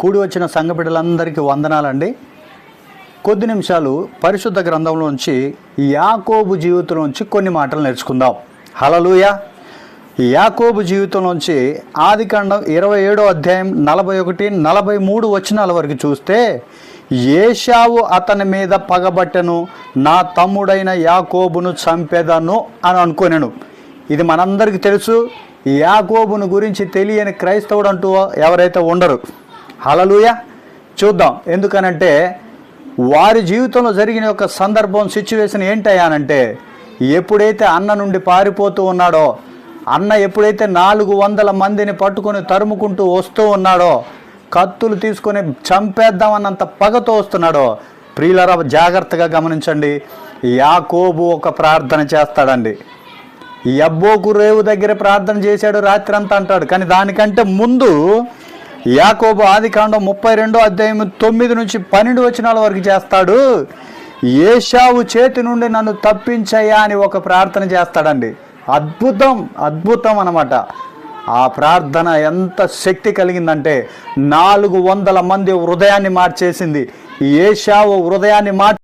కూడి వచ్చిన సంఘ బిడ్డలందరికీ వందనాలండి. కొద్ది నిమిషాలు పరిశుద్ధ గ్రంథంలోంచి యాకోబు జీవితంలోంచి కొన్ని మాటలు నేర్చుకుందాం. హల్లెలూయా. యాకోబు జీవితంలోంచి ఆదికాండం 27వ అధ్యాయం 41-43 వచనాల వరకు చూస్తే, ఏశావు అతని మీద పగబట్టెను, నా తమ్ముడైన యాకోబును చంపెదను అని అనుకునేను. ఇది మనందరికీ తెలుసు. యాకోబును గురించి తెలియని క్రైస్తవుడు అంటూ ఎవరైతే ఉండరు. హల్లెలూయా. చూద్దాం. ఎందుకనంటే వారి జీవితంలో జరిగిన ఒక సందర్భం, సిచ్యువేషన్ ఏంటయ్యానంటే, ఎప్పుడైతే అన్న నుండి పారిపోతూ ఉన్నాడో, అన్న ఎప్పుడైతే 400 మందిని పట్టుకొని తరుముకుంటూ వస్తూ ఉన్నాడో, కత్తులు తీసుకొని చంపేద్దామన్నంత పగతో వస్తున్నాడో, ప్రియులారా జాగ్రత్తగా గమనించండి. యాకోబు ఒక ప్రార్థన చేస్తాడండి. యబ్బోకు రేవు దగ్గర ప్రార్థన చేశాడు రాత్రి అంతా అంటాడు. కానీ దానికంటే ముందు యాకోబు ఆదికాండం 32వ అధ్యాయం 9-12 వచనాల వరకు చేస్తాడు. ఏశావు చేతి నుండి నన్ను తప్పించయ్యా అని ఒక ప్రార్థన చేస్తాడండి. అద్భుతం అన్నమాట. ఆ ప్రార్థన ఎంత శక్తి కలిగిందంటే 400 మంది హృదయాన్ని మార్చేసింది. ఏశావు హృదయాన్ని